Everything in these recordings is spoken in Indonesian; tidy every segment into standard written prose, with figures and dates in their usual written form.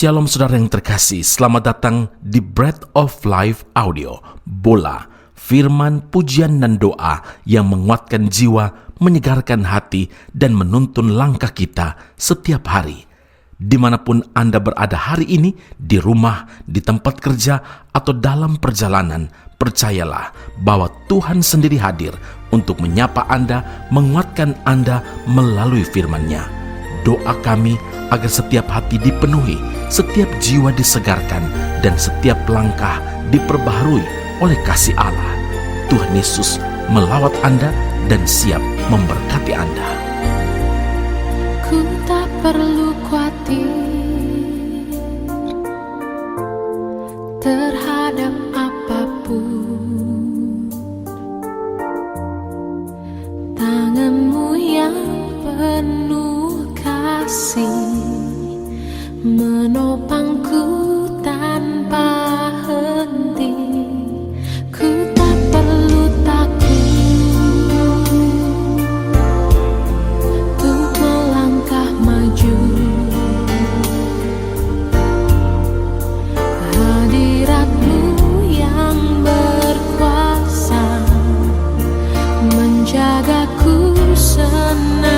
Shalom saudara yang terkasih, selamat datang di Bread of Life Audio, Bola, firman, pujian dan doa yang menguatkan jiwa, menyegarkan hati, dan menuntun langkah kita setiap hari. Dimanapun Anda berada hari ini, di rumah, di tempat kerja, atau dalam perjalanan, percayalah bahwa Tuhan sendiri hadir untuk menyapa Anda, menguatkan Anda melalui firman-Nya. Doa kami agar setiap hati dipenuhi, setiap jiwa disegarkan, dan setiap langkah diperbaharui oleh kasih Allah. Tuhan Yesus melawat Anda dan siap memberkati Anda. Ku tak perlu khawatir terhadap apapun. Tangan-Mu yang penuh kasih menopangku tanpa henti. Ku tak perlu takut untuk melangkah maju. Hadirat-Mu yang berkuasa menjagaku senantiasa.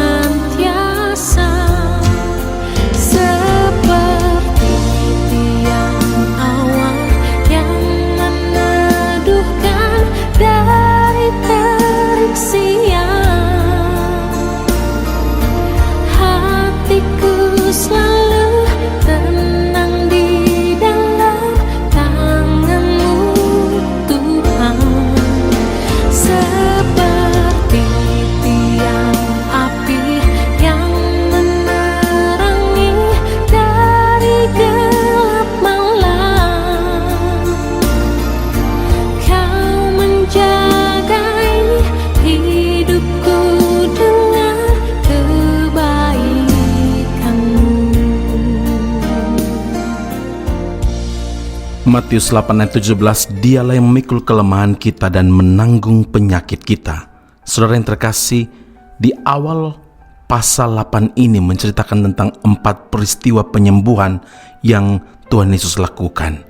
Matius 8 ayat 17, Dialah yang memikul kelemahan kita dan menanggung penyakit kita. Saudara yang terkasih, di awal pasal 8 ini menceritakan tentang 4 peristiwa penyembuhan yang Tuhan Yesus lakukan.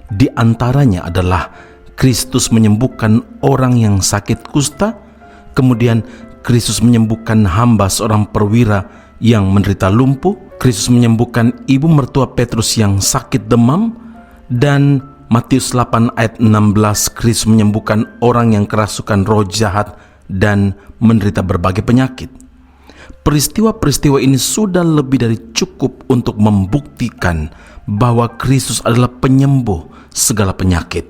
Di antaranya adalah Kristus menyembuhkan orang yang sakit kusta, kemudian Kristus menyembuhkan hamba seorang perwira yang menderita lumpuh, Kristus menyembuhkan ibu mertua Petrus yang sakit demam, dan Matius 8 ayat 16, Kristus menyembuhkan orang yang kerasukan roh jahat dan menderita berbagai penyakit. Peristiwa-peristiwa ini sudah lebih dari cukup untuk membuktikan bahwa Kristus adalah penyembuh segala penyakit.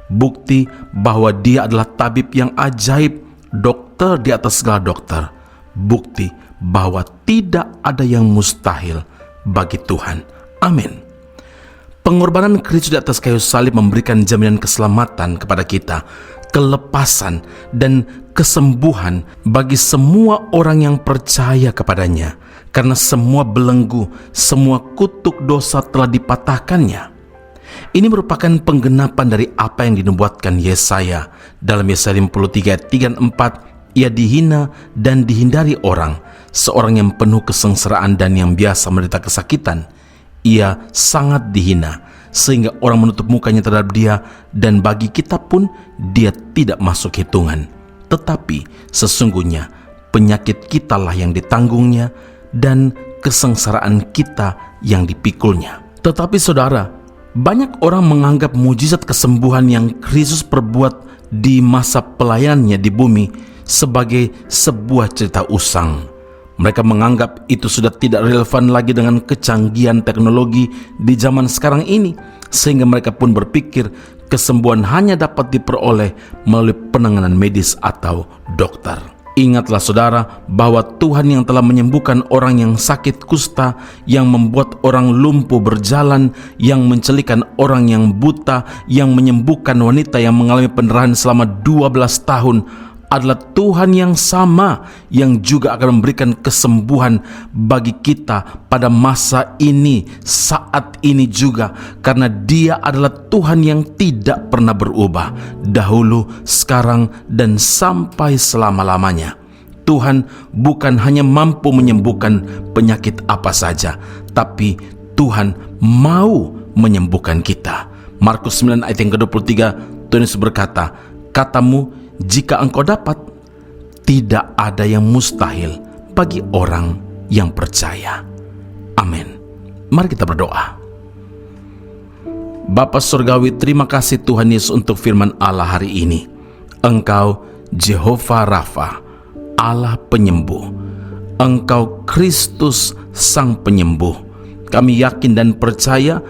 Bukti bahwa Dia adalah tabib yang ajaib, dokter di atas segala dokter. Bukti bahwa tidak ada yang mustahil bagi Tuhan. Amin. Pengorbanan Kristus di atas kayu salib memberikan jaminan keselamatan kepada kita, kelepasan dan kesembuhan bagi semua orang yang percaya kepadanya, karena semua belenggu, semua kutuk dosa telah dipatahkannya. Ini merupakan penggenapan dari apa yang dinubuatkan Yesaya dalam Yesaya 53 ayat 3 dan 4. Ia dihina dan dihindari orang, seorang yang penuh kesengsaraan dan yang biasa menderita kesakitan. Ia sangat dihina sehingga orang menutup mukanya terhadap Dia, dan bagi kita pun Dia tidak masuk hitungan. Tetapi sesungguhnya penyakit kitalah yang ditanggungnya dan kesengsaraan kita yang dipikulnya. Tetapi saudara, banyak orang menganggap mujizat kesembuhan yang Kristus perbuat di masa pelayanannya di bumi sebagai sebuah cerita usang. Mereka menganggap itu sudah tidak relevan lagi dengan kecanggihan teknologi di zaman sekarang ini, sehingga mereka pun berpikir kesembuhan hanya dapat diperoleh melalui penanganan medis atau dokter. Ingatlah saudara bahwa Tuhan yang telah menyembuhkan orang yang sakit kusta, yang membuat orang lumpuh berjalan, yang mencelikan orang yang buta, yang menyembuhkan wanita yang mengalami pendarahan selama 12 tahun, adalah Tuhan yang sama yang juga akan memberikan kesembuhan bagi kita pada masa ini, saat ini juga, karena Dia adalah Tuhan yang tidak pernah berubah, dahulu, sekarang, dan sampai selama-lamanya. Tuhan bukan hanya mampu menyembuhkan penyakit apa saja, tapi Tuhan mau menyembuhkan kita. Markus 9 ayat yang ke-23, Tuhan Yesus berkata, katamu, jika engkau dapat, tidak ada yang mustahil bagi orang yang percaya. Amin. Mari kita berdoa. Bapa Surgawi, terima kasih Tuhan Yesus untuk firman Allah hari ini. Engkau Jehovah Rafa, Allah penyembuh. Engkau Kristus Sang Penyembuh. Kami yakin dan percaya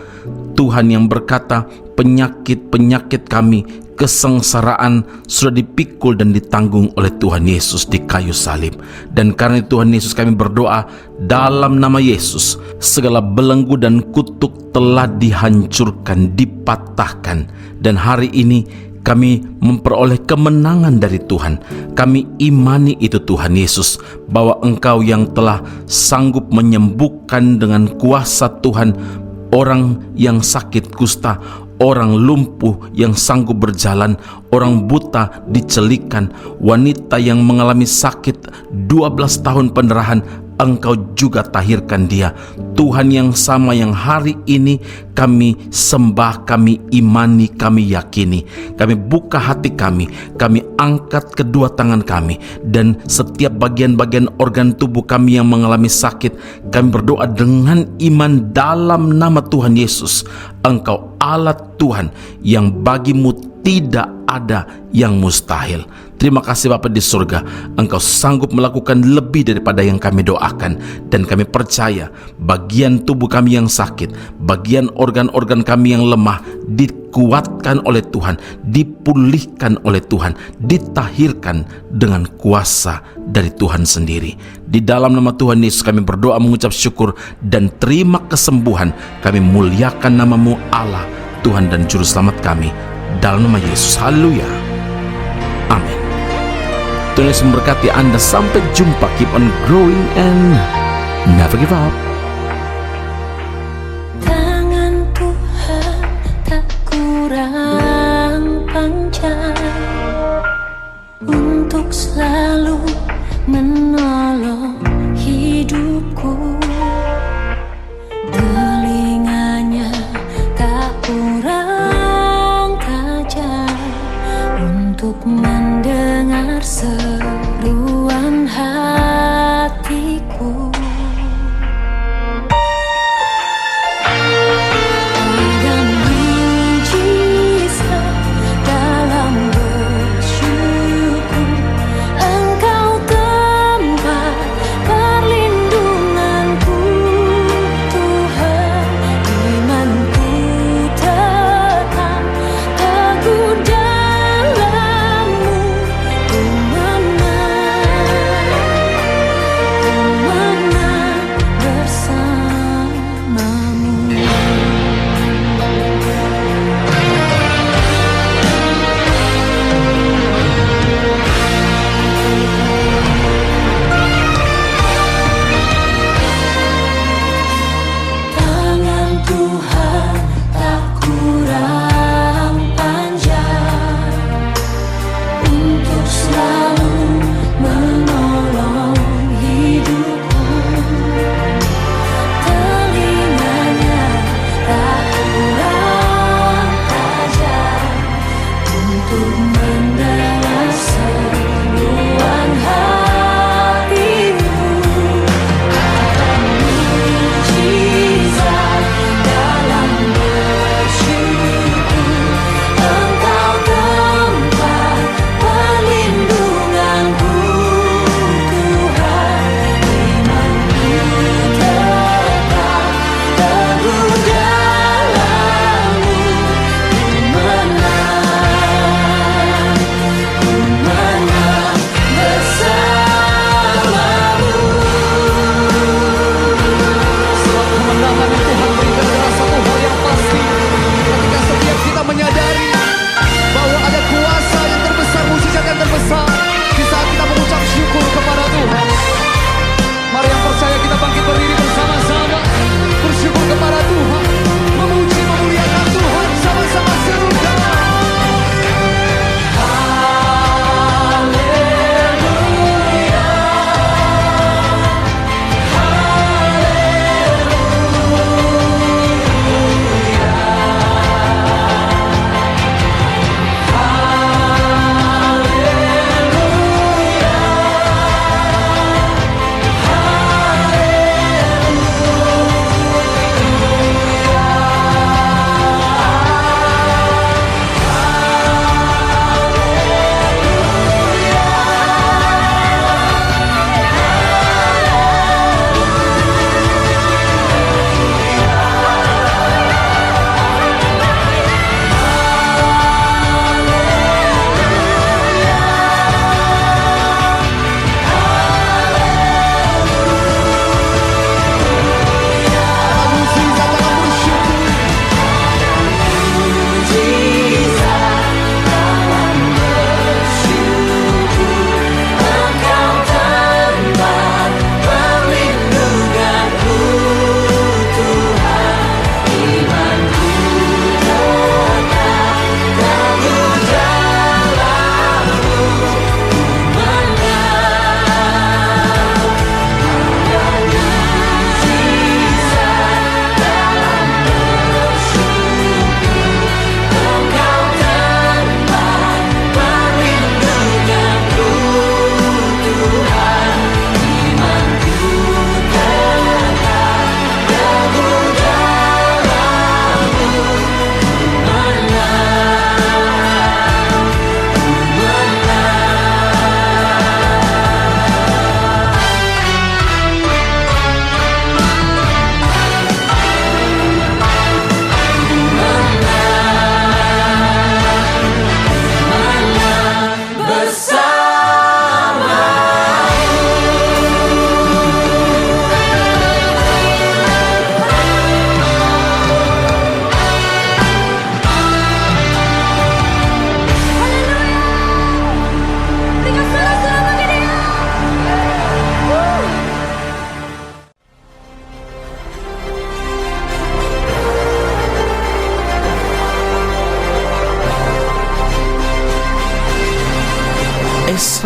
Tuhan yang berkata penyakit-penyakit kami, kesengsaraan sudah dipikul dan ditanggung oleh Tuhan Yesus di kayu salib. Dan karena Tuhan Yesus kami berdoa dalam nama Yesus, segala belenggu dan kutuk telah dihancurkan, dipatahkan. Dan hari ini kami memperoleh kemenangan dari Tuhan. Kami imani itu Tuhan Yesus, bahwa Engkau yang telah sanggup menyembuhkan dengan kuasa Tuhan orang yang sakit kusta, orang lumpuh yang sanggup berjalan, orang buta dicelikan, wanita yang mengalami sakit 12 tahun pendarahan, Engkau juga tahirkan dia. Tuhan yang sama yang hari ini kami sembah, kami imani, kami yakini. Kami buka hati kami angkat kedua tangan kami, dan setiap bagian-bagian organ tubuh kami yang mengalami sakit, kami berdoa dengan iman dalam nama Tuhan Yesus. Engkau Allah Tuhan yang bagimu tidak ada yang mustahil. Terima kasih Bapa di surga, Engkau sanggup melakukan lebih daripada yang kami doakan. Dan kami percaya bagian tubuh kami yang sakit, bagian organ-organ kami yang lemah dikuatkan oleh Tuhan, dipulihkan oleh Tuhan, ditahirkan dengan kuasa dari Tuhan sendiri. Di dalam nama Tuhan Yesus kami berdoa mengucap syukur dan terima kesembuhan. Kami muliakan nama-Mu Allah, Tuhan dan Juru Selamat kami. Dalam nama Yesus, haleluya, amin. Tuhan Yesus memberkati Anda. Sampai jumpa. Keep on growing and never give up. Tangan Tuhan tak kurang panjang untuk selalu menolong hidupku. Telinganya tak kurang tajam untuk mendengar seruan hatiku. Ada mujizat dalam bersyukur, Engkau tempat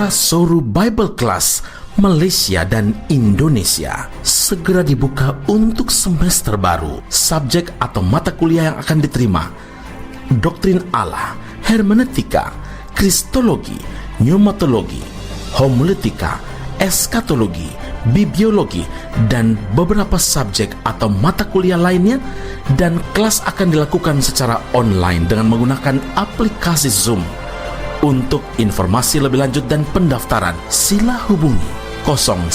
Sekolah Soru Bible Class Malaysia dan Indonesia segera dibuka untuk semester baru. Subjek atau mata kuliah yang akan diterima: Doktrin Allah, Hermeneutika, Kristologi, Pneumatologi, Homiletika, Eskatologi, Bibliologi, dan beberapa subjek atau mata kuliah lainnya. Dan kelas akan dilakukan secara online dengan menggunakan aplikasi Zoom. Untuk informasi lebih lanjut dan pendaftaran, sila hubungi 017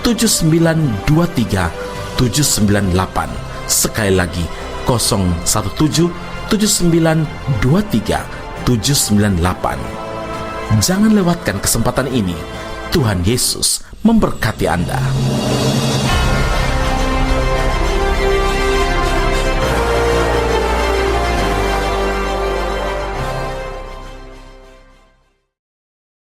7923 798. Sekali lagi 017 7923 798. Jangan lewatkan kesempatan ini. Tuhan Yesus memberkati Anda.